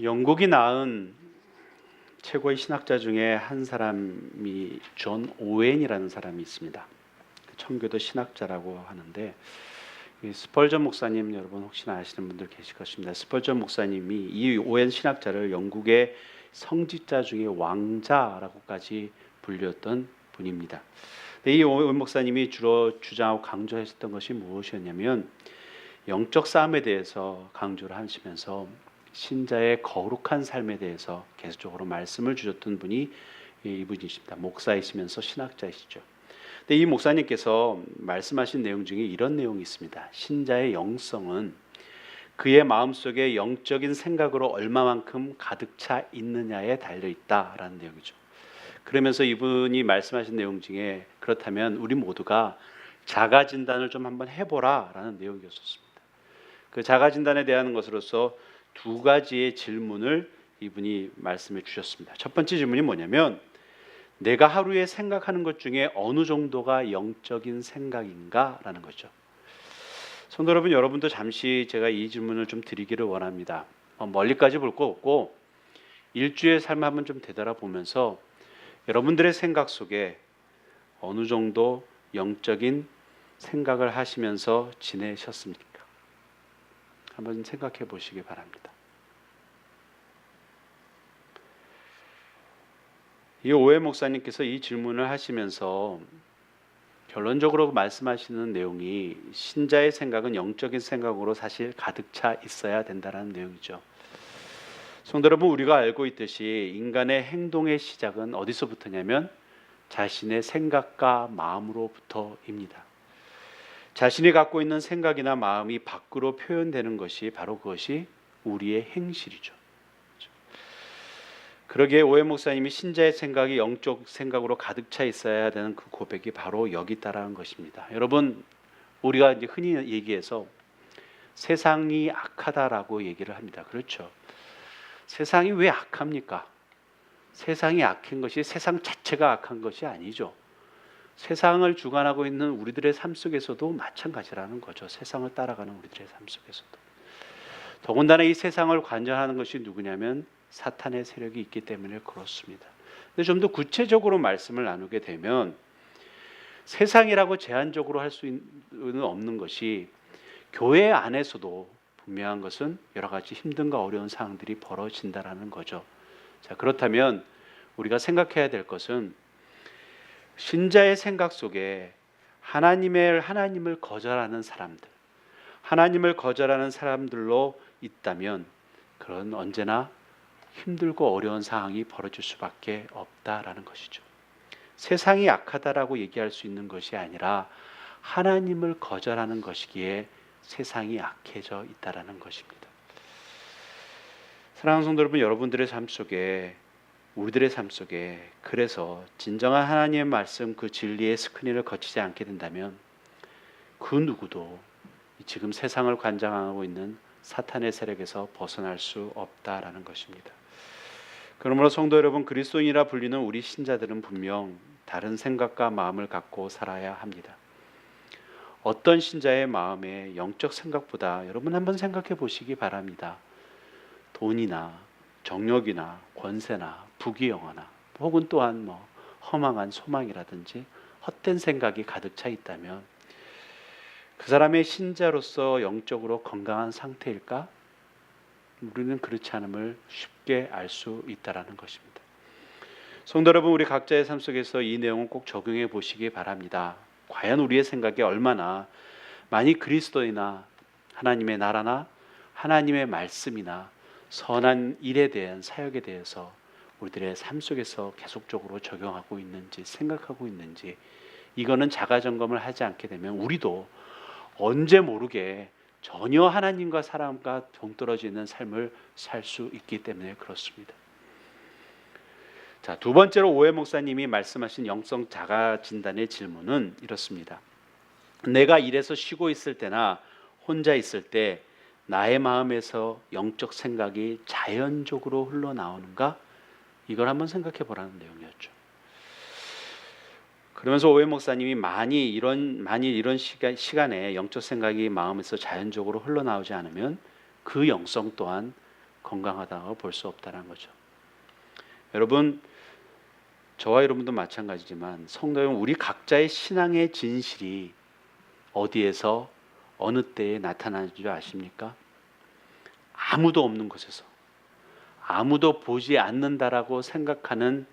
영국이 낳은 최고의 신학자 중에 한 사람이 존 오웬이라는 사람이 있습니다. 청교도 신학자라고 하는데 스펄전 목사님 여러분 혹시나 아시는 분들 계실 것입니다. 스펄전 목사님이 이 오웬 신학자를 영국의 성직자 중에 왕자라고까지 불렸던 분입니다. 이 오웬 목사님이 주로 주장하고 강조했던 것이 무엇이었냐면 영적 싸움에 대해서 강조를 하시면서 신자의 거룩한 삶에 대해서 계속적으로 말씀을 주셨던 분이 이분이십니다. 목사이시면서 신학자이시죠. 근데 이 목사님께서 말씀하신 내용 중에 이런 내용이 있습니다. 신자의 영성은 그의 마음속에 영적인 생각으로 얼마만큼 가득 차 있느냐에 달려 있다라는 내용이죠. 그러면서 이분이 말씀하신 내용 중에 그렇다면 우리 모두가 자가 진단을 좀 한번 해보라라는 내용이었습니다. 그 자가 진단에 대한 것으로서 두 가지의 질문을 이분이 말씀해 주셨습니다. 첫 번째 질문이 뭐냐면 내가 하루에 생각하는 것 중에 어느 정도가 영적인 생각인가? 라는 거죠. 성도 여러분, 여러분도 잠시 제가 이 질문을 좀 드리기를 원합니다. 멀리까지 볼 거 없고 일주의 삶 한번 좀 되돌아보면서 여러분들의 생각 속에 어느 정도 영적인 생각을 하시면서 지내셨습니까? 한번 생각해 보시기 바랍니다. 이 오해 목사님께서 이 질문을 하시면서 결론적으로 말씀하시는 내용이 신자의 생각은 영적인 생각으로 사실 가득 차 있어야 된다는 내용이죠. 성도 여러분, 우리가 알고 있듯이 인간의 행동의 시작은 어디서부터냐면 자신의 생각과 마음으로부터입니다. 자신이 갖고 있는 생각이나 마음이 밖으로 표현되는 것이 바로 그것이 우리의 행실이죠. 그러기에 오해 목사님이 신자의 생각이 영적 생각으로 가득 차 있어야 되는 그 고백이 바로 여기 있다라는 것입니다. 여러분, 우리가 이제 흔히 얘기해서 세상이 악하다라고 얘기를 합니다. 그렇죠? 세상이 왜 악합니까? 세상이 악한 것이 세상 자체가 악한 것이 아니죠. 세상을 주관하고 있는 우리들의 삶 속에서도 마찬가지라는 거죠. 세상을 따라가는 우리들의 삶 속에서도. 더군다나 이 세상을 관장하는 것이 누구냐면 사탄의 세력이 있기 때문에 그렇습니다. 근데 좀 더 구체적으로 말씀을 나누게 되면 세상이라고 제한적으로 할 수는 없는 것이 교회 안에서도 분명한 것은 여러 가지 힘든가 어려운 상황들이 벌어진다라는 거죠. 자, 그렇다면 우리가 생각해야 될 것은 신자의 생각 속에 하나님을 거절하는 사람들, 하나님을 거절하는 사람들로 있다면 그런 언제나 힘들고 어려운 상황이 벌어질 수밖에 없다라는 것이죠. 세상이 악하다라고 얘기할 수 있는 것이 아니라 하나님을 거절하는 것이기에 세상이 악해져 있다라는 것입니다. 사랑하는 성도 여러분, 여러분들의 삶 속에 우리들의 삶 속에 그래서 진정한 하나님의 말씀 그 진리의 스크린을 거치지 않게 된다면 그 누구도 지금 세상을 관장하고 있는 사탄의 세력에서 벗어날 수 없다라는 것입니다. 그러므로 성도 여러분, 그리스도인이라 불리는 우리 신자들은 분명 다른 생각과 마음을 갖고 살아야 합니다. 어떤 신자의 마음에 영적 생각보다 여러분 한번 생각해 보시기 바랍니다. 돈이나 정력이나 권세나 부귀영화나 혹은 또한 허망한 소망이라든지 헛된 생각이 가득 차 있다면 그 사람의 신자로서 영적으로 건강한 상태일까? 우리는 그렇지 않음을 쉽게 알 수 있다라는 것입니다. 성도 여러분, 우리 각자의 삶 속에서 이 내용을 꼭 적용해 보시기 바랍니다. 과연 우리의 생각이 얼마나 많이 그리스도이나 하나님의 나라나 하나님의 말씀이나 선한 일에 대한 사역에 대해서 우리들의 삶 속에서 계속적으로 적용하고 있는지 생각하고 있는지, 이거는 자가 점검을 하지 않게 되면 우리도 언제 모르게 전혀 하나님과 사람과 동떨어지는 삶을 살 수 있기 때문에 그렇습니다. 자, 두 번째로 오해 목사님이 말씀하신 영성 자가 진단의 질문은 이렇습니다. 내가 일에서 쉬고 있을 때나 혼자 있을 때 나의 마음에서 영적 생각이 자연적으로 흘러나오는가? 이걸 한번 생각해 보라는 내용이었죠. 그러면서 오해 목사님이 만일 이런 시간에 영적 생각이 마음에서 자연적으로 흘러나오지 않으면 그 영성 또한 건강하다고 볼 수 없다는 거죠. 여러분, 저와 여러분도 마찬가지지만 성도 여러분, 우리 각자의 신앙의 진실이 어디에서 어느 때에 나타나는 줄 아십니까? 아무도 없는 곳에서, 아무도 보지 않는다라고 생각하는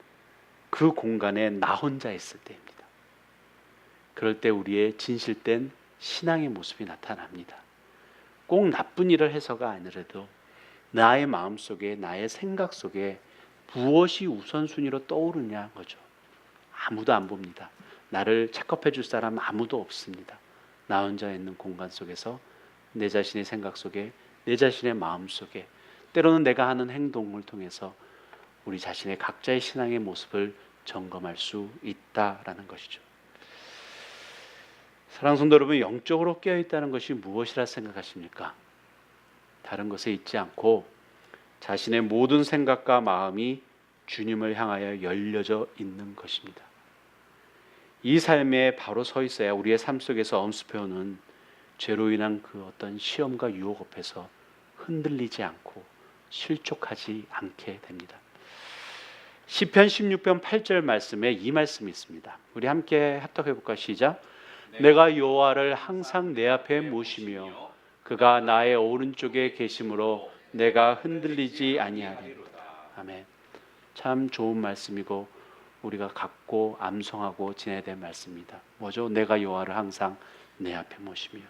그 공간에 나 혼자 있을 때입니다. 그럴 때 우리의 진실된 신앙의 모습이 나타납니다. 꼭 나쁜 일을 해서가 아니라도 나의 마음 속에, 나의 생각 속에 무엇이 우선순위로 떠오르냐 거죠. 아무도 안 봅니다. 나를 체크해 줄 사람 아무도 없습니다. 나 혼자 있는 공간 속에서 내 자신의 생각 속에, 내 자신의 마음 속에, 때로는 내가 하는 행동을 통해서 우리 자신의 각자의 신앙의 모습을 점검할 수 있다라는 것이죠. 사랑하는 성도 여러분, 영적으로 깨어있다는 것이 무엇이라 생각하십니까? 다른 것에 있지 않고 자신의 모든 생각과 마음이 주님을 향하여 열려져 있는 것입니다. 이 삶에 바로 서 있어야 우리의 삶 속에서 엄습해오는 죄로 인한 그 어떤 시험과 유혹 앞에서 흔들리지 않고 실족하지 않게 됩니다. 시편 16편 8절 말씀에 이 말씀이 있습니다. 우리 함께 합독해 볼까요? 시작. 내가 여호와를 항상 내 앞에 모시며 그가 나의 오른쪽에 계심으로 내가 흔들리지 아니하리로다. 아멘. 참 좋은 말씀이고 우리가 갖고 암송하고 지내야 될 말씀입니다. 뭐죠? 내가 여호와를 항상 내 앞에 모시며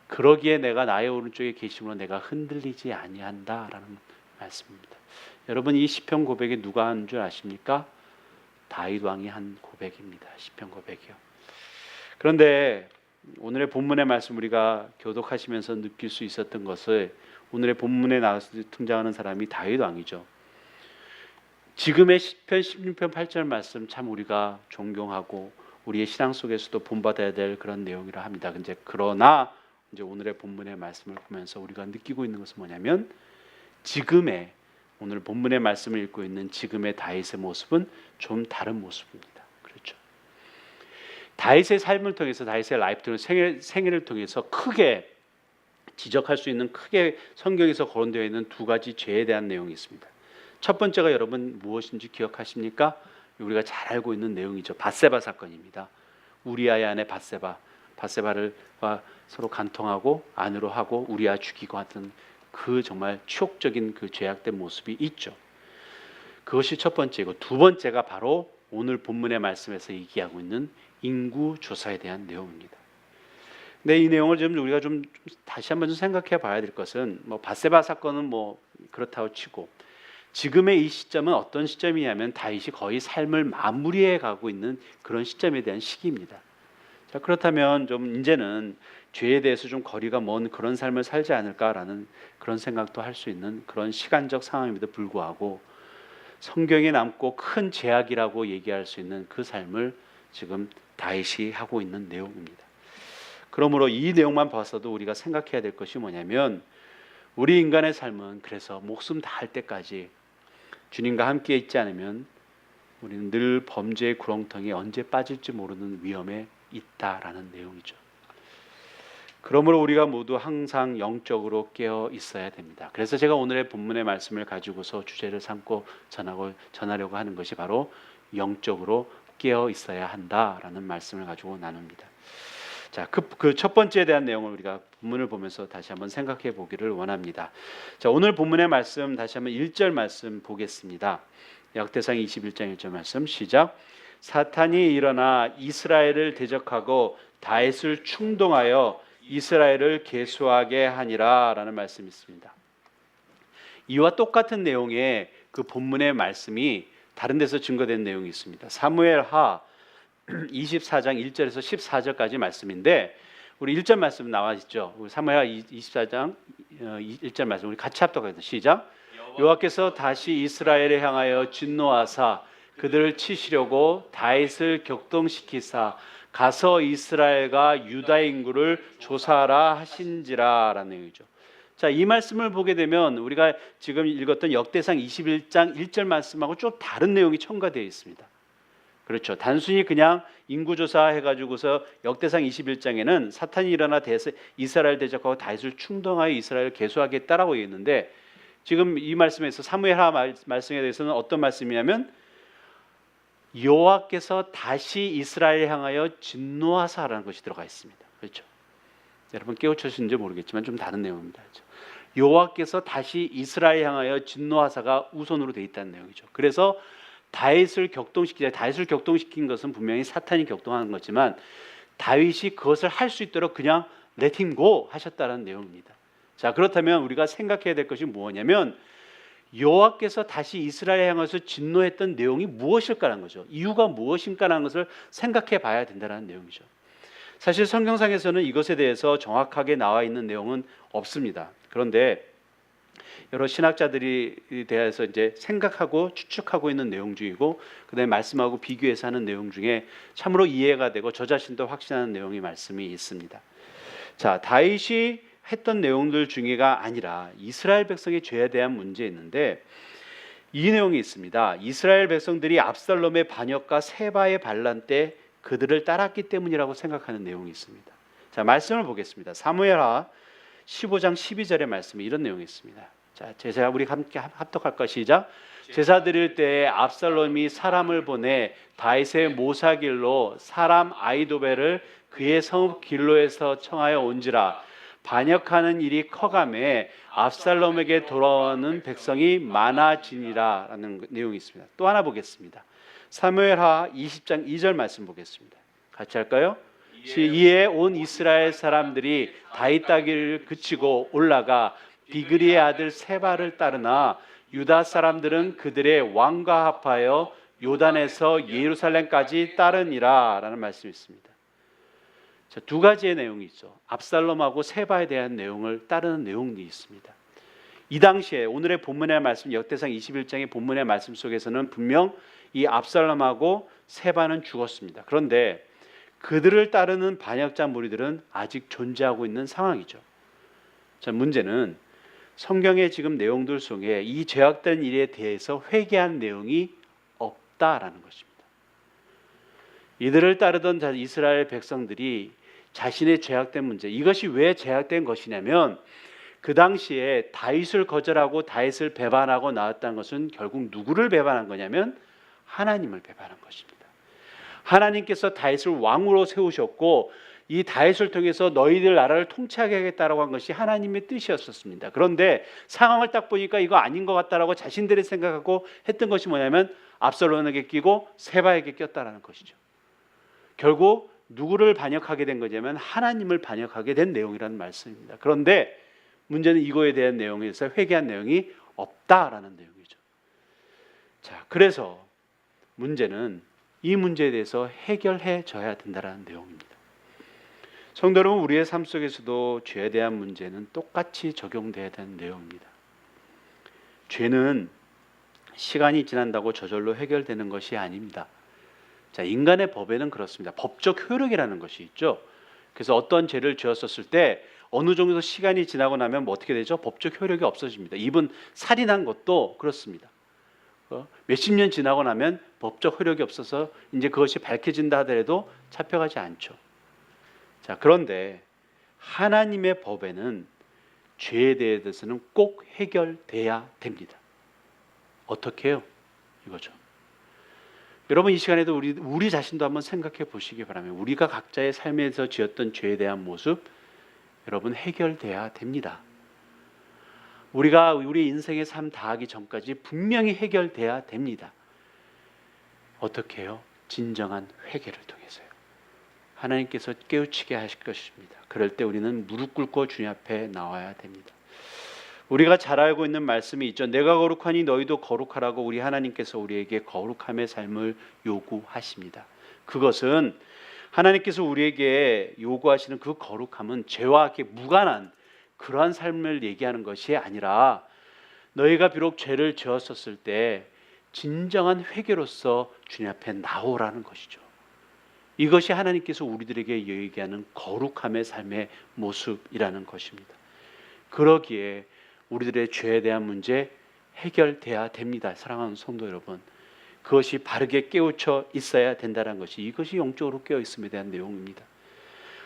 그러기에 내가 나의 오른쪽에 계심으로 내가 흔들리지 아니한다라는 말씀입니다. 여러분, 이 시편 고백이 누가 한 줄 아십니까? 다윗 왕이 한 고백입니다. 시편 고백이요. 그런데 오늘의 본문의 말씀 우리가 교독하시면서 느낄 수 있었던 것을 오늘의 본문에 나와서 등장하는 사람이 다윗 왕이죠. 지금의 시편 16편 8절 말씀 참 우리가 존경하고 우리의 신앙 속에서도 본받아야 될 그런 내용이라 합니다. 그러나 이제 오늘의 본문의 말씀을 보면서 우리가 느끼고 있는 것은 뭐냐면 지금의 오늘 본문의 말씀을 읽고 있는 지금의 다윗의 모습은 좀 다른 모습입니다. 그렇죠? 다윗의 삶을 통해서 다윗의 라이프 통해서 생애를 통해서 크게 지적할 수 있는 크게 성경에서 거론되어 있는 두 가지 죄에 대한 내용이 있습니다. 첫 번째가 여러분 무엇인지 기억하십니까? 우리가 잘 알고 있는 내용이죠. 밧세바 사건입니다. 우리아의 아내 밧세바를 서로 간통하고 안으로 하고 우리아 죽이고 하던 그 정말 추억적인 그 죄악된 모습이 있죠. 그것이 첫 번째고, 두 번째가 바로 오늘 본문의 말씀에서 얘기하고 있는 인구 조사에 대한 내용입니다. 근데 이 내용을 좀 우리가 좀 다시 한번 좀 생각해 봐야 될 것은 밧세바 사건은 그렇다고 치고 지금의 이 시점은 어떤 시점이냐면 다윗이 거의 삶을 마무리해 가고 있는 그런 시점에 대한 시기입니다. 자, 그렇다면 좀 이제는 죄에 대해서 좀 거리가 먼 그런 삶을 살지 않을까라는 그런 생각도 할 수 있는 그런 시간적 상황임에도 불구하고 성경에 남고 큰 죄악이라고 얘기할 수 있는 그 삶을 지금 다윗이 하고 있는 내용입니다. 그러므로 이 내용만 봐서도 우리가 생각해야 될 것이 뭐냐면 우리 인간의 삶은 그래서 목숨 다할 때까지 주님과 함께 있지 않으면 우리는 늘 범죄의 구렁텅이에 언제 빠질지 모르는 위험에 있다라는 내용이죠. 그러므로 우리가 모두 항상 영적으로 깨어 있어야 됩니다. 그래서 제가 오늘의 본문의 말씀을 가지고서 주제를 삼고 전하려고 하는 것이 바로 영적으로 깨어 있어야 한다라는 말씀을 가지고 나눕니다. 자, 그 첫 번째에 대한 내용을 우리가 본문을 보면서 다시 한번 생각해 보기를 원합니다. 자, 오늘 본문의 말씀 다시 한번 1절 말씀 보겠습니다. 역대상 21장 1절 말씀 시작. 사탄이 일어나 이스라엘을 대적하고 다윗을 충동하여 이스라엘을 계수하게 하니라 라는 말씀이 있습니다. 이와 똑같은 내용의 그 본문의 말씀이 다른 데서 증거된 내용이 있습니다. 사무엘하 24장 1절에서 14절까지 말씀인데 우리 1절 말씀 나와 있죠. 우리 사무엘하 24장 1절 말씀 우리 같이 합독하겠습니다. 시작. 여호와께서 다시 이스라엘을 향하여 진노하사 그들을 치시려고 다윗을 격동시키사 가서 이스라엘과 유다의 인구를 조사하라 하신지라 라는 내용이죠. 자, 이 말씀을 보게 되면 우리가 지금 읽었던 역대상 21장 1절 말씀하고 좀 다른 내용이 첨가되어 있습니다. 그렇죠. 단순히 그냥 인구조사 해가지고서 역대상 21장에는 사탄이 일어나 이스라엘 대적하고 다윗을 충동하여 이스라엘을 계수하겠다라고 했는데 지금 이 말씀에서 사무엘하 말씀에 대해서는 어떤 말씀이냐면 여호와께서 다시 이스라엘 향하여 진노하사라는 것이 들어가 있습니다. 그렇죠? 여러분 깨우쳐지는지 모르겠지만 좀 다른 내용입니다. 그렇죠? 여호와께서 다시 이스라엘 향하여 진노하사가 우선으로 돼 있다는 내용이죠. 그래서 다윗을 격동시킨 것은 분명히 사탄이 격동하는 거지만 다윗이 그것을 할 수 있도록 그냥 let him go 하셨다는 내용입니다. 자, 그렇다면 우리가 생각해야 될 것이 뭐냐면 여호와께서 다시 이스라엘 향해서 진노했던 내용이 무엇일까라는 거죠. 이유가 무엇인가라는 것을 생각해 봐야 된다는 내용이죠. 사실 성경상에서는 이것에 대해서 정확하게 나와 있는 내용은 없습니다. 그런데 여러 신학자들이 대해서 이제 생각하고 추측하고 있는 내용 중이고 그다음에 말씀하고 비교해서 하는 내용 중에 참으로 이해가 되고 저 자신도 확신하는 내용이 말씀이 있습니다. 자, 다윗이 했던 내용들 중에가 아니라 이스라엘 백성의 죄에 대한 문제에 있는데 이 내용이 있습니다. 이스라엘 백성들이 압살롬의 반역과 세바의 반란 때 그들을 따랐기 때문이라고 생각하는 내용이 있습니다. 자, 말씀을 보겠습니다. 사무엘하 15장 12절의 말씀에 이런 내용이 있습니다. 자, 제사 우리 함께 합독할까? 시작. 제사 드릴 때에 압살롬이 사람을 보내 다윗의 모사길로 사람 아히도벨을 그의 성 길로에서 청하여 온지라 반역하는 일이 커가매 압살롬에게 돌아오는 백성이 많아지니라 라는 내용이 있습니다. 또 하나 보겠습니다. 사무엘하 20장 2절 말씀 보겠습니다. 같이 할까요? 이에 온 이스라엘 사람들이 다윗 따기를 그치고 올라가 비그리의 아들 세바를 따르나 유다 사람들은 그들의 왕과 합하여 요단에서 예루살렘까지 따르니라 라는 말씀이 있습니다. 자, 두 가지의 내용이 있죠. 압살롬하고 세바에 대한 내용을 따르는 내용이 있습니다. 이 당시에 오늘의 본문의 말씀 역대상 21장의 본문의 말씀 속에서는 분명 이 압살롬하고 세바는 죽었습니다. 그런데 그들을 따르는 반역자 무리들은 아직 존재하고 있는 상황이죠. 자, 문제는 성경의 지금 내용들 속에 이 죄악된 일에 대해서 회개한 내용이 없다라는 것입니다. 이들을 따르던 이스라엘 백성들이 자신의 죄악된 문제, 이것이 왜 죄악된 것이냐면 그 당시에 다윗을 거절하고 다윗을 배반하고 나왔다는 것은 결국 누구를 배반한 거냐면 하나님을 배반한 것입니다. 하나님께서 다윗을 왕으로 세우셨고 이 다윗을 통해서 너희들 나라를 통치하게 하겠다라고 한 것이 하나님의 뜻이었습니다. 그런데 상황을 딱 보니까 이거 아닌 것 같다라고 자신들이 생각하고 했던 것이 뭐냐면 압살롬에게 끼고 세바에게 꼈다라는 것이죠. 결국 누구를 반역하게 된 거냐면 하나님을 반역하게 된 내용이라는 말씀입니다. 그런데 문제는 이거에 대한 내용에서 회개한 내용이 없다라는 내용이죠. 자, 그래서 문제는 이 문제에 대해서 해결해 줘야 된다라는 내용입니다. 성도 여러분, 우리의 삶 속에서도 죄에 대한 문제는 똑같이 적용돼야 되는 내용입니다. 죄는 시간이 지난다고 저절로 해결되는 것이 아닙니다. 자, 인간의 법에는 그렇습니다. 법적 효력이라는 것이 있죠. 그래서 어떤 죄를 지었었을 때 어느 정도 시간이 지나고 나면 뭐 어떻게 되죠? 법적 효력이 없어집니다. 이분 살인한 것도 그렇습니다. 몇십 년 지나고 나면 법적 효력이 없어서 이제 그것이 밝혀진다 하더라도 잡혀가지 않죠. 자, 그런데 하나님의 법에는 죄에 대해서는 꼭 해결돼야 됩니다. 어떻게 해요? 이거죠. 여러분, 이 시간에도 우리 자신도 한번 생각해 보시기 바랍니다. 우리가 각자의 삶에서 지었던 죄에 대한 모습, 여러분 해결돼야 됩니다. 우리가 우리 인생의 삶 다하기 전까지 분명히 해결돼야 됩니다. 어떻게 해요? 진정한 회개를 통해서요. 하나님께서 깨우치게 하실 것입니다. 그럴 때 우리는 무릎 꿇고 주님 앞에 나와야 됩니다. 우리가 잘 알고 있는 말씀이 있죠. 내가 거룩하니 너희도 거룩하라고 우리 하나님께서 우리에게 거룩함의 삶을 요구하십니다. 그것은 하나님께서 우리에게 요구하시는 그 거룩함은 죄와 이렇게 무관한 그러한 삶을 얘기하는 것이 아니라 너희가 비록 죄를 지었었을 때 진정한 회개로서 주님 앞에 나오라는 것이죠. 이것이 하나님께서 우리들에게 얘기하는 거룩함의 삶의 모습이라는 것입니다. 그러기에 우리들의 죄에 대한 문제 해결돼야 됩니다. 사랑하는 성도 여러분, 그것이 바르게 깨우쳐 있어야 된다는 것이 이것이 영적으로 깨어 있음에 대한 내용입니다.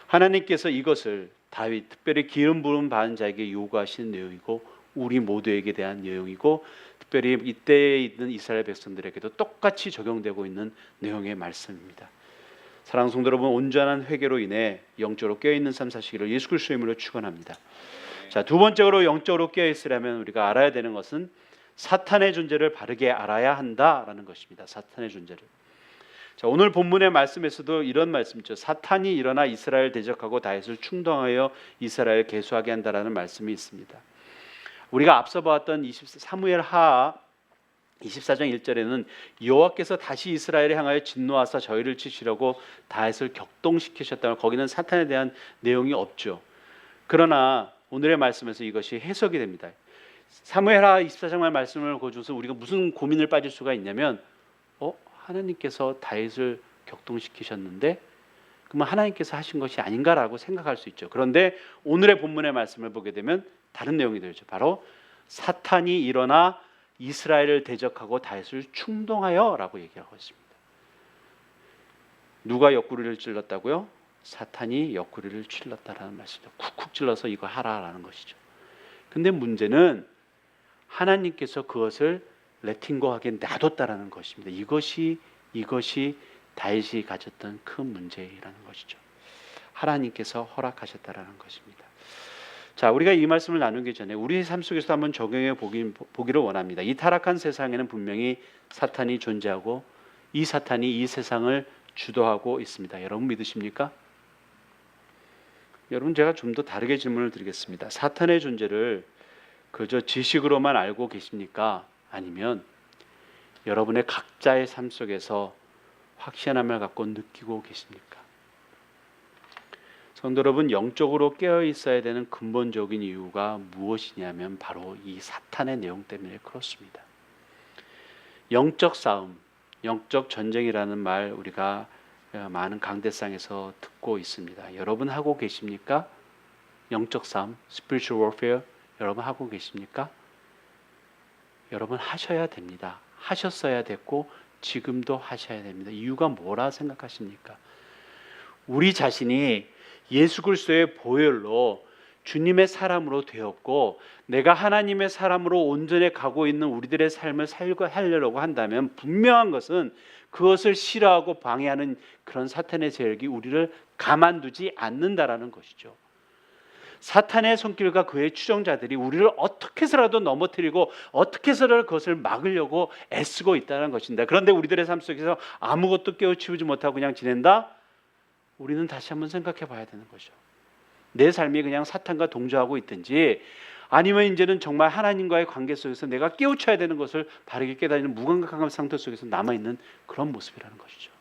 하나님께서 이것을 다윗, 특별히 기름 부음 받은 자에게 요구하시는 내용이고 우리 모두에게 대한 내용이고 특별히 이때에 있는 이스라엘 백성들에게도 똑같이 적용되고 있는 내용의 말씀입니다. 사랑하는 성도 여러분, 온전한 회개로 인해 영적으로 깨어있는 삶 사시기를 예수 그리스도의 이름으로 축원합니다. 자, 두 번째로 영적으로 깨어있으려면 우리가 알아야 되는 것은 사탄의 존재를 바르게 알아야 한다라는 것입니다. 사탄의 존재를. 자, 오늘 본문의 말씀에서도 이런 말씀이죠. 사탄이 일어나 이스라엘 대적하고 다윗을 충동하여 이스라엘 계수하게 한다라는 말씀이 있습니다. 우리가 앞서 보았던 사무엘하 24장 1절에는 여호와께서 다시 이스라엘을 향하여 진노하사 저희를 치시려고 다윗을 격동시키셨다면 거기는 사탄에 대한 내용이 없죠. 그러나 오늘의 말씀에서 이것이 해석이 됩니다. 사무엘하 24장의 말씀을 보여줘서 우리가 무슨 고민을 빠질 수가 있냐면 하나님께서 다윗을 격동시키셨는데 그러면 하나님께서 하신 것이 아닌가라고 생각할 수 있죠. 그런데 오늘의 본문의 말씀을 보게 되면 다른 내용이 되죠. 바로 사탄이 일어나 이스라엘을 대적하고 다윗을 충동하여라고 얘기하고 있습니다. 누가 옆구리를 찔렀다고요? 사탄이 옆구리를 찔렀다라는 말씀이죠. 쿡쿡 찔러서 이거 하라라는 것이죠. 근데 문제는 하나님께서 그것을 레팅고하게 놔뒀다라는 것입니다. 이것이 다윗이 가졌던 큰 문제라는 것이죠. 하나님께서 허락하셨다라는 것입니다. 자, 우리가 이 말씀을 나누기 전에 우리의 삶 속에서 한번 적용해 보기를 원합니다. 이 타락한 세상에는 분명히 사탄이 존재하고 이 사탄이 이 세상을 주도하고 있습니다. 여러분 믿으십니까? 여러분, 제가 좀 더 다르게 질문을 드리겠습니다. 사탄의 존재를 그저 지식으로만 알고 계십니까? 아니면 여러분의 각자의 삶 속에서 확신함을 갖고 느끼고 계십니까? 성도 여러분, 영적으로 깨어 있어야 되는 근본적인 이유가 무엇이냐면 바로 이 사탄의 내용 때문에 그렇습니다. 영적 싸움, 영적 전쟁이라는 말 우리가 많은 강대상에서 듣고 있습니다. 여러분 하고 계십니까? 영적 싸움, spiritual warfare 여러분 하고 계십니까? 여러분 하셔야 됩니다. 하셨어야 됐고 지금도 하셔야 됩니다. 이유가 뭐라 생각하십니까? 우리 자신이 예수 그리스도의 보혈로 주님의 사람으로 되었고 내가 하나님의 사람으로 온전히 가고 있는 우리들의 삶을 살려고 한다면 분명한 것은 그것을 싫어하고 방해하는 그런 사탄의 세력이 우리를 가만두지 않는다라는 것이죠. 사탄의 손길과 그의 추종자들이 우리를 어떻게 해서라도 넘어뜨리고 어떻게 해서라도 그것을 막으려고 애쓰고 있다는 것입니다. 그런데 우리들의 삶 속에서 아무것도 깨우치우지 못하고 그냥 지낸다? 우리는 다시 한번 생각해 봐야 되는 거죠. 내 삶이 그냥 사탄과 동조하고 있든지 아니면 이제는 정말 하나님과의 관계 속에서 내가 깨우쳐야 되는 것을 바르게 깨달는 무감각한 상태 속에서 남아있는 그런 모습이라는 것이죠.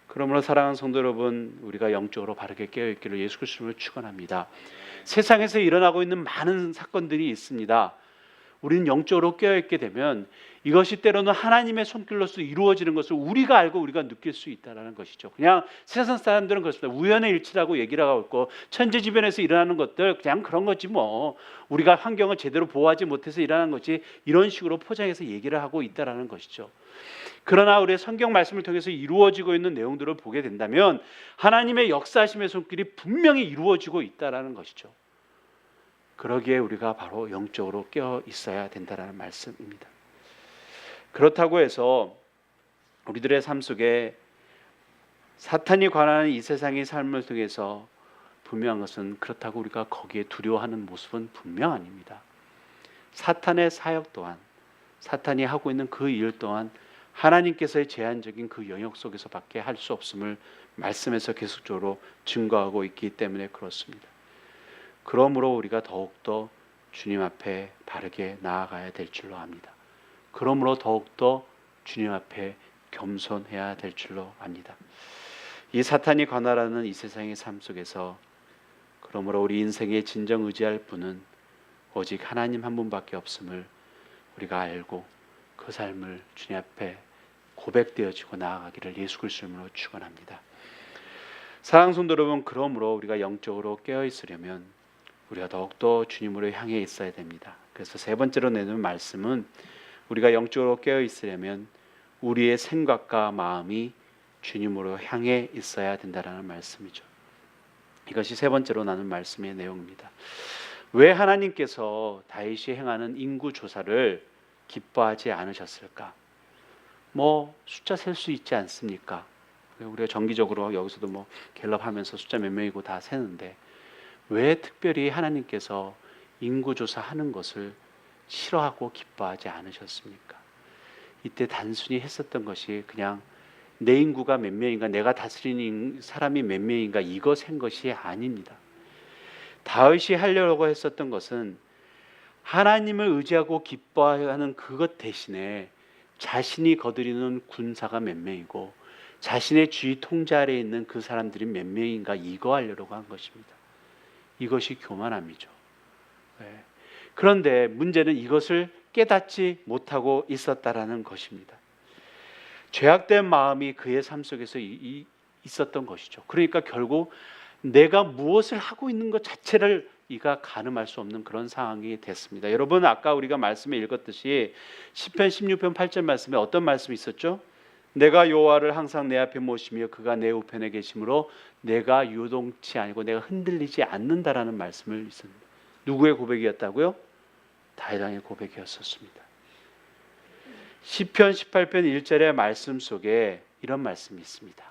그러므로 사랑하는 성도 여러분, 우리가 영적으로 바르게 깨어있기를 예수 그리스도로 축원합니다. 세상에서 일어나고 있는 많은 사건들이 있습니다. 우리는 영적으로 깨어있게 되면 이것이 때로는 하나님의 손길로서 이루어지는 것을 우리가 알고 우리가 느낄 수 있다는 것이죠. 그냥 세상 사람들은 그렇습니다. 우연의 일치라고 얘기를 하고 있고 천재지변에서 일어나는 것들 그냥 그런 거지 뭐. 우리가 환경을 제대로 보호하지 못해서 일어나는 거지 이런 식으로 포장해서 얘기를 하고 있다는 것이죠. 그러나 우리의 성경 말씀을 통해서 이루어지고 있는 내용들을 보게 된다면 하나님의 역사하심의 손길이 분명히 이루어지고 있다는 것이죠. 그러기에 우리가 바로 영적으로 깨어 있어야 된다는 말씀입니다. 그렇다고 해서 우리들의 삶 속에 사탄이 관하는 이 세상의 삶을 통해서 분명한 것은 그렇다고 우리가 거기에 두려워하는 모습은 분명 아닙니다. 사탄의 사역 또한 사탄이 하고 있는 그 일 또한 하나님께서의 제한적인 그 영역 속에서밖에 할 수 없음을 말씀에서 계속적으로 증거하고 있기 때문에 그렇습니다. 그러므로 우리가 더욱더 주님 앞에 바르게 나아가야 될 줄로 압니다. 그러므로 더욱더 주님 앞에 겸손해야 될 줄로 압니다. 이 사탄이 관할하는 이 세상의 삶 속에서 그러므로 우리 인생의 진정 의지할 분은 오직 하나님 한 분밖에 없음을 우리가 알고 그 삶을 주님 앞에 고백되어지고 나아가기를 예수 그리스도의 이름으로 축원합니다. 사랑하는 성도 여러분, 그러므로 우리가 영적으로 깨어 있으려면 우리가 더욱더 주님으로 향해 있어야 됩니다. 그래서 세 번째로 내는 말씀은 우리가 영적으로 깨어 있으려면 우리의 생각과 마음이 주님으로 향해 있어야 된다라는 말씀이죠. 이것이 세 번째로 나눈 말씀의 내용입니다. 왜 하나님께서 다윗이 행하는 인구 조사를 기뻐하지 않으셨을까? 뭐 숫자 셀 수 있지 않습니까? 우리가 정기적으로 여기서도 뭐 갤럽하면서 숫자 몇 명이고 다 세는데 왜 특별히 하나님께서 인구 조사하는 것을 싫어하고 기뻐하지 않으셨습니까? 이때 단순히 했었던 것이 그냥 내 인구가 몇 명인가, 내가 다스리는 사람이 몇 명인가 이거 센 것이 아닙니다. 다윗이 하려고 했었던 것은 하나님을 의지하고 기뻐하는 그것 대신에 자신이 거느리는 군사가 몇 명이고 자신의 주의 통제 아래에 있는 그 사람들이 몇 명인가 이거 하려고 한 것입니다. 이것이 교만함이죠. 네. 그런데 문제는 이것을 깨닫지 못하고 있었다라는 것입니다. 죄악된 마음이 그의 삶 속에서 있었던 것이죠. 그러니까 결국 내가 무엇을 하고 있는 것 자체를 이가 가늠할 수 없는 그런 상황이 됐습니다. 여러분 아까 우리가 말씀에 읽었듯이 시편 16편 8절 말씀에 어떤 말씀이 있었죠? 내가 여호와를 항상 내 앞에 모시며 그가 내 우편에 계심으로 내가 요동치 아니고 내가 흔들리지 않는다라는 말씀을 있습니다. 누구의 고백이었다고요? 다윗 왕의 고백이었었습니다. 시편 18편 1절의 말씀 속에 이런 말씀이 있습니다.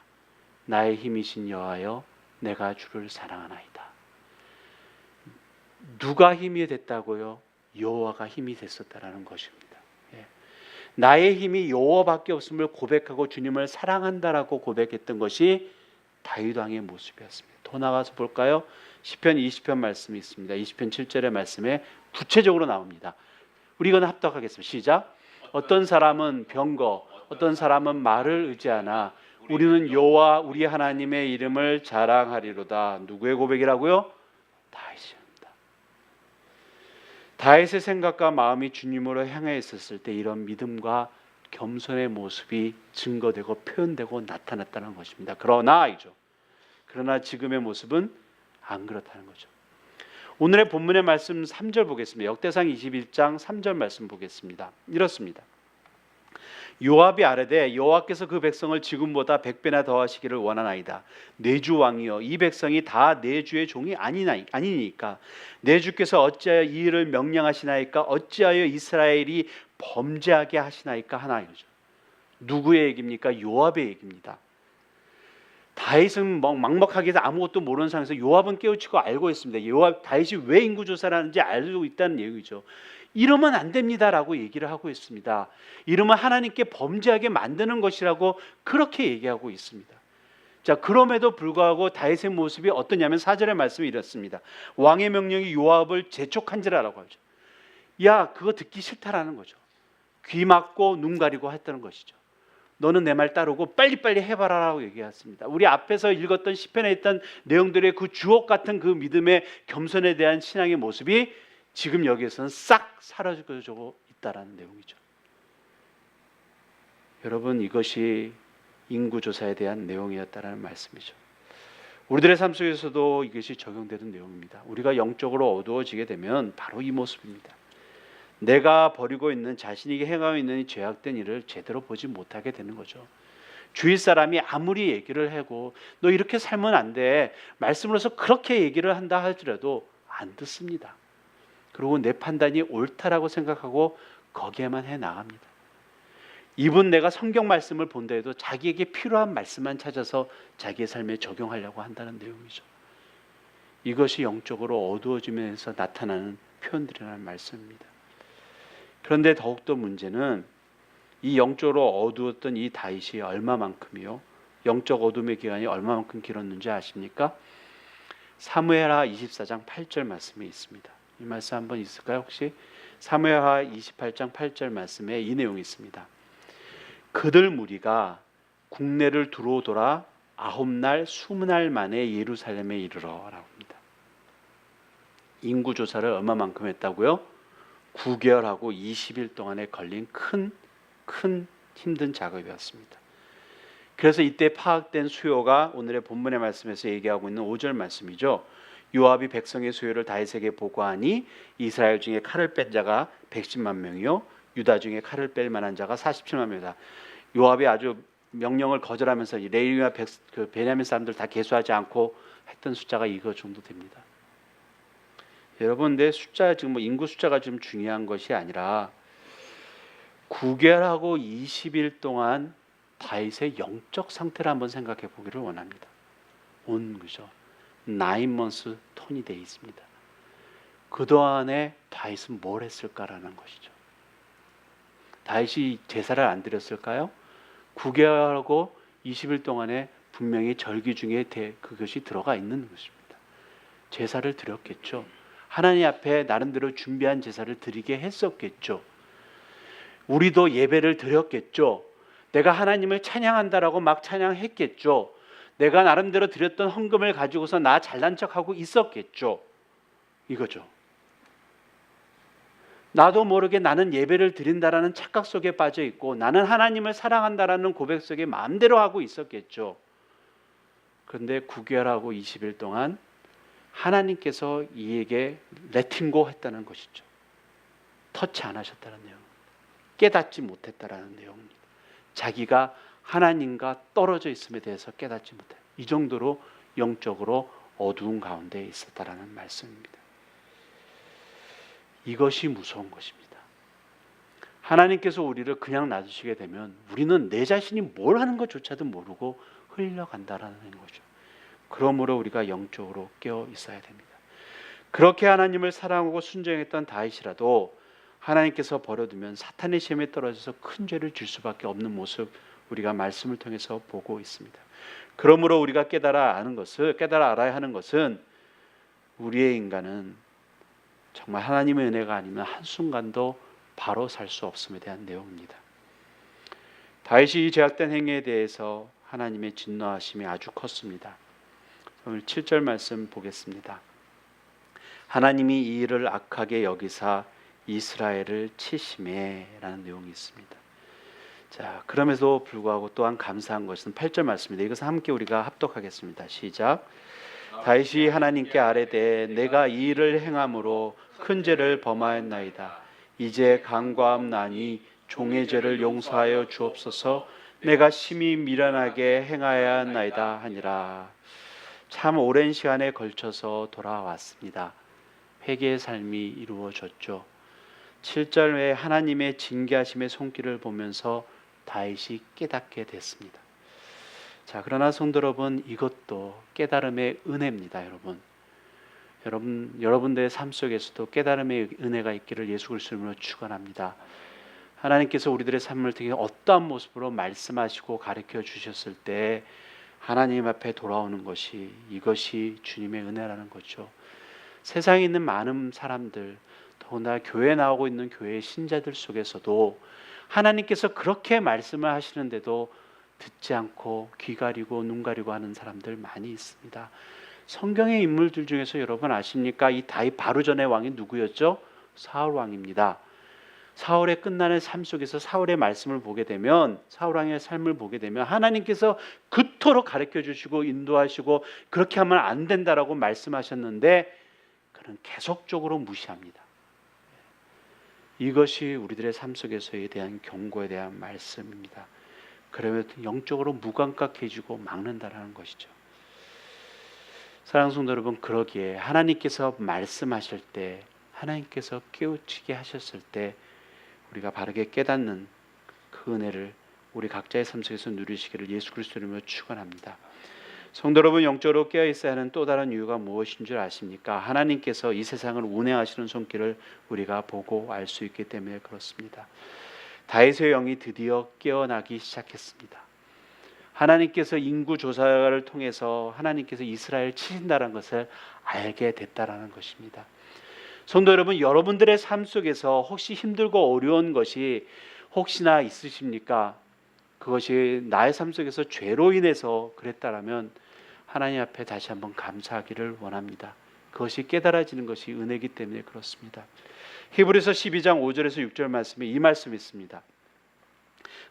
나의 힘이신 여호와여 내가 주를 사랑하나이다. 누가 힘이 됐다고요? 여호와가 힘이 됐었다라는 것입니다. 나의 힘이 여호와밖에 없음을 고백하고 주님을 사랑한다라고 고백했던 것이 다윗 왕의 모습이었습니다. 더 나가서 볼까요? 시편 20편 말씀이 있습니다. 20편 7절의 말씀에 구체적으로 나옵니다. 우리 이건 합독하겠습니다. 시작. 어떤 사람은 병거, 어떤 사람은 말을 의지하나 우리는 여호와 우리 하나님의 이름을 자랑하리로다. 누구의 고백이라고요? 다윗입니다. 다윗의 생각과 마음이 주님으로 향해 있었을 때 이런 믿음과 겸손의 모습이 증거되고 표현되고 나타났다는 것입니다. 그러나 지금의 모습은 안 그렇다는 거죠. 오늘의 본문의 말씀 3절 보겠습니다. 역대상 21장 3절 말씀 보겠습니다. 이렇습니다. 요압이 아뢰되 여호와께서 그 백성을 지금보다 100배나 더하시기를 원하나이다. 내 주 왕이여 이 백성이 다 내 주의 종이 아니니까 내 주께서 어찌하여 이 일을 명령하시나이까 어찌하여 이스라엘이 범죄하게 하시나이까 하나 이거죠. 누구의 얘기입니까? 요압의 얘기입니다. 다윗은 막막하게 해서 아무것도 모르는 상황에서 요압은 깨우치고 알고 있습니다. 다윗이 왜 인구조사를 하는지 알고 있다는 얘기죠. 이러면 안 됩니다라고 얘기를 하고 있습니다. 이러면 하나님께 범죄하게 만드는 것이라고 그렇게 얘기하고 있습니다. 자, 그럼에도 불구하고 다윗의 모습이 어떠냐면 4절의 말씀이 이렇습니다. 왕의 명령이 요압을 재촉한지라라고 하죠. 야, 그거 듣기 싫다라는 거죠. 귀 막고 눈 가리고 했다는 것이죠. 너는 내 말 따르고 빨리빨리 해봐라라고 얘기했습니다. 우리 앞에서 읽었던 시편에 있던 내용들의 그 주옥 같은 그 믿음의 겸손에 대한 신앙의 모습이 지금 여기에서는 싹 사라지고 있다라는 내용이죠. 여러분 이것이 인구조사에 대한 내용이었다라는 말씀이죠. 우리들의 삶 속에서도 이것이 적용되는 내용입니다. 우리가 영적으로 어두워지게 되면 바로 이 모습입니다. 내가 벌이고 있는 자신에게 행하고 있는 죄악된 일을 제대로 보지 못하게 되는 거죠. 주위 사람이 아무리 얘기를 하고 너 이렇게 살면 안 돼 말씀으로서 그렇게 얘기를 한다 하더라도 안 듣습니다. 그리고 내 판단이 옳다라고 생각하고 거기에만 해 나갑니다. 이분 내가 성경 말씀을 본다 해도 자기에게 필요한 말씀만 찾아서 자기의 삶에 적용하려고 한다는 내용이죠. 이것이 영적으로 어두워지면서 나타나는 표현들이라는 말씀입니다. 그런데 더욱더 문제는 이 영적으로 어두웠던 이 다윗이 얼마만큼이요? 영적 어둠의 기간이 얼마만큼 길었는지 아십니까? 사무엘하 24장 8절 말씀에 있습니다. 이 말씀 한번 있을까요 혹시? 사무엘하 28장 8절 말씀에 이 내용이 있습니다. 그들 무리가 국내를 두루 돌아 9날 20날 만에 예루살렘에 이르러라고 합니다. 인구조사를 얼마만큼 했다고요? 9개월하고 20일 동안에 걸린 큰 힘든 작업이었습니다. 그래서 이때 파악된 수요가 오늘의 본문의 말씀에서 얘기하고 있는 5절 말씀이죠. 요압이 백성의 수요를 다윗에게 보고하니 이스라엘 중에 칼을 뺀 자가 110만 명이요 유다 중에 칼을 뺄 만한 자가 47만 명이다. 요압이 아주 명령을 거절하면서 레위와 베냐민 사람들 다 계수하지 않고 했던 숫자가 이거 정도 됩니다. 여러분, 내 숫자 지금 뭐 인구 숫자가 좀 중요한 것이 아니라 9개월하고 20일 동안 다윗의 영적 상태를 한번 생각해 보기를 원합니다. 그죠? 9 months 20 days입니다. 그동안에 다윗은 뭘 했을까라는 것이죠. 다윗이 제사를 안 드렸을까요? 9개월하고 20일 동안에 분명히 절기 중에 그것이 들어가 있는 것입니다. 제사를 드렸겠죠. 하나님 앞에 나름대로 준비한 제사를 드리게 했었겠죠. 우리도 예배를 드렸겠죠. 내가 하나님을 찬양한다라고 막 찬양했겠죠. 내가 나름대로 드렸던 헌금을 가지고서 나 잘난 척하고 있었겠죠. 이거죠. 나도 모르게 나는 예배를 드린다라는 착각 속에 빠져 있고 나는 하나님을 사랑한다라는 고백 속에 마음대로 하고 있었겠죠. 그런데 9개월하고 20일 동안 하나님께서 이에게 레팅고 했다는 것이죠. 터치 안 하셨다는 내용, 깨닫지 못했다라는 내용입니다. 자기가 하나님과 떨어져 있음에 대해서 깨닫지 못해. 이 정도로 영적으로 어두운 가운데 있었다라는 말씀입니다. 이것이 무서운 것입니다. 하나님께서 우리를 그냥 놔두시게 되면 우리는 내 자신이 뭘 하는 것조차도 모르고 흘려간다라는 거죠. 그러므로 우리가 영적으로 깨어 있어야 됩니다. 그렇게 하나님을 사랑하고 순종했던 다윗이라도 하나님께서 버려두면 사탄의 시험에 떨어져서 큰 죄를 질 수밖에 없는 모습, 우리가 말씀을 통해서 보고 있습니다. 그러므로 우리가 깨달아 알아야 하는 것은 우리의 인간은 정말 하나님의 은혜가 아니면 한순간도 바로 살 수 없음에 대한 내용입니다. 다윗이 이 죄악된 행위에 대해서 하나님의 진노하심이 아주 컸습니다. 오늘 7절 말씀 보겠습니다. 하나님이 이 일을 악하게 여기사 이스라엘을 치심에 라는 내용이 있습니다. 자, 그럼에도 불구하고 또한 감사한 것은 8절 말씀입니다. 이것은 함께 우리가 합독하겠습니다. 시작. 다윗이 하나님께 아뢰되 내가 이 일을 행함으로 큰 죄를 범하였나이다. 이제 간과함나니 종의 죄를 용서하여 주옵소서. 내가 심히 미련하게 행하여야 하나이다 하니라. 참 오랜 시간에 걸쳐서 돌아왔습니다. 회개의 삶이 이루어졌죠. 7절에 하나님의 징계하심의 손길을 보면서 다윗이 깨닫게 됐습니다. 자, 그러나 성도 여러분, 이것도 깨달음의 은혜입니다. 여러분들의 삶 속에서도 깨달음의 은혜가 있기를 예수 그리스도로 축원합니다. 하나님께서 우리들의 삶을 통해 어떠한 모습으로 말씀하시고 가르쳐 주셨을 때 하나님 앞에 돌아오는 것이, 이것이 주님의 은혜라는 거죠. 세상에 있는 많은 사람들, 더구나 교회에 나오고 있는 교회의 신자들 속에서도 하나님께서 그렇게 말씀을 하시는데도 듣지 않고 귀 가리고 눈 가리고 하는 사람들 많이 있습니다. 성경의 인물들 중에서 여러분 아십니까? 이 다윗 바로 전의 왕이 누구였죠? 사울 왕입니다. 사울의 끝나는 삶 속에서 사울의 말씀을 보게 되면, 사울 왕의 삶을 보게 되면 하나님께서 그토록 가르쳐 주시고 인도하시고 그렇게 하면 안 된다라고 말씀하셨는데 그는 계속적으로 무시합니다. 이것이 우리들의 삶 속에서에 대한 경고에 대한 말씀입니다. 그러면 영적으로 무감각해지고 막는다라는 것이죠. 사랑하는 성도 여러분, 그러기에 하나님께서 말씀하실 때, 하나님께서 깨우치게 하셨을 때 우리가 바르게 깨닫는 그 은혜를 우리 각자의 삶 속에서 누리시기를 예수 그리스도 이름으로 축원합니다. 성도 여러분, 영적으로 깨어 있어야 하는 또 다른 이유가 무엇인 줄 아십니까? 하나님께서 이 세상을 운행하시는 손길을 우리가 보고 알 수 있기 때문에 그렇습니다. 다윗의 영이 드디어 깨어나기 시작했습니다. 하나님께서 인구 조사를 통해서 하나님께서 이스라엘을 치신다는 것을 알게 됐다라는 것입니다. 성도 여러분, 여러분들의 삶 속에서 혹시 힘들고 어려운 것이 혹시나 있으십니까? 그것이 나의 삶 속에서 죄로 인해서 그랬다라면 하나님 앞에 다시 한번 감사하기를 원합니다. 그것이 깨달아지는 것이 은혜이기 때문에 그렇습니다. 히브리서 12장 5절에서 6절 말씀에 이 말씀이 있습니다.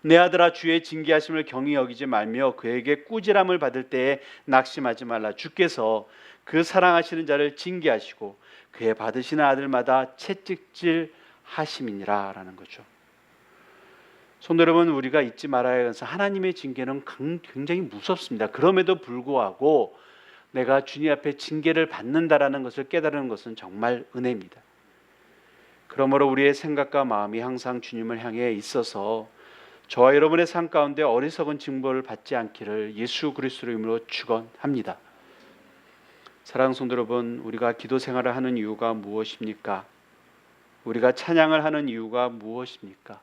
내 아들아, 주의 징계하심을 경히 여기지 말며 그에게 꾸지람을 받을 때에 낙심하지 말라. 주께서 그 사랑하시는 자를 징계하시고 그의 받으시는 아들마다 채찍질 하심이니라 라는 거죠. 성도 여러분, 우리가 잊지 말아야 해서 하나님의 징계는 굉장히 무섭습니다. 그럼에도 불구하고 내가 주님 앞에 징계를 받는다라는 것을 깨달은 것은 정말 은혜입니다. 그러므로 우리의 생각과 마음이 항상 주님을 향해 있어서 저와 여러분의 삶 가운데 어리석은 징벌을 받지 않기를 예수 그리스도의 이름으로 축원합니다. 사랑하는 성도 여러분, 우리가 기도 생활을 하는 이유가 무엇입니까? 우리가 찬양을 하는 이유가 무엇입니까?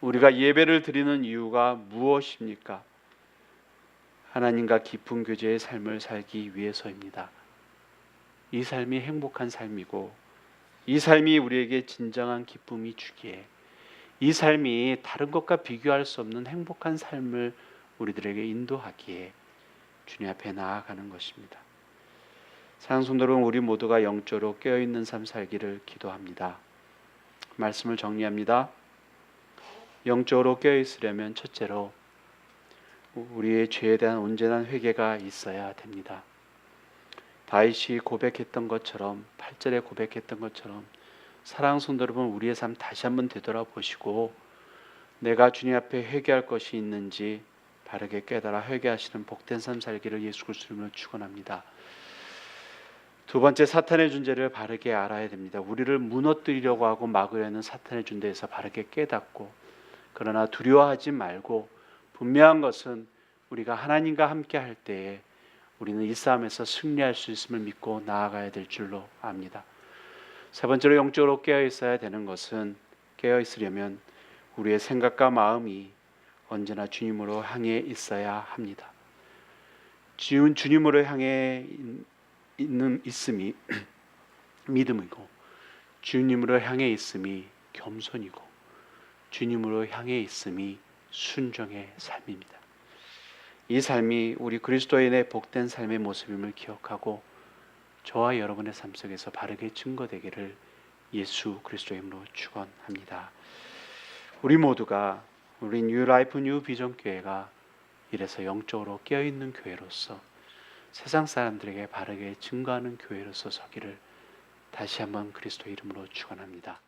우리가 예배를 드리는 이유가 무엇입니까? 하나님과 깊은 교제의 삶을 살기 위해서입니다. 이 삶이 행복한 삶이고 이 삶이 우리에게 진정한 기쁨이 주기에 이 삶이 다른 것과 비교할 수 없는 행복한 삶을 우리들에게 인도하기에 주님 앞에 나아가는 것입니다. 사랑하는 성도 여러분, 우리 모두가 영적으로 깨어있는 삶 살기를 기도합니다. 말씀을 정리합니다. 영적으로 깨어있으려면 첫째로 우리의 죄에 대한 온전한 회개가 있어야 됩니다. 다윗이 고백했던 것처럼 8절에 고백했던 것처럼 사랑하는 성도 여러분, 우리의 삶 다시 한번 되돌아보시고 내가 주님 앞에 회개할 것이 있는지 바르게 깨달아 회개하시는 복된 삶 살기를 예수 그리스도의 이름으로 축원합니다. 두 번째, 사탄의 존재를 바르게 알아야 됩니다. 우리를 무너뜨리려고 하고 막으려는 사탄의 존재에서 바르게 깨닫고, 그러나 두려워하지 말고 분명한 것은 우리가 하나님과 함께 할 때에 우리는 이 싸움에서 승리할 수 있음을 믿고 나아가야 될 줄로 압니다. 세 번째로 영적으로 깨어 있어야 되는 것은, 깨어 있으려면 우리의 생각과 마음이 언제나 주님으로 향해 있어야 합니다. 주님으로 향해 있음이 믿음이고, 주님으로 향해 있음이 겸손이고, 주님으로 향해 있음이 순종의 삶입니다. 이 삶이 우리 그리스도인의 복된 삶의 모습임을 기억하고 저와 여러분의 삶 속에서 바르게 증거되기를 예수 그리스도의 이름으로 축원합니다. 우리 모두가 우리 뉴 라이프 뉴 비전 교회가 이래서 영적으로 깨어있는 교회로서 세상 사람들에게 바르게 증거하는 교회로서 서기를 다시 한번 그리스도의 이름으로 축원합니다.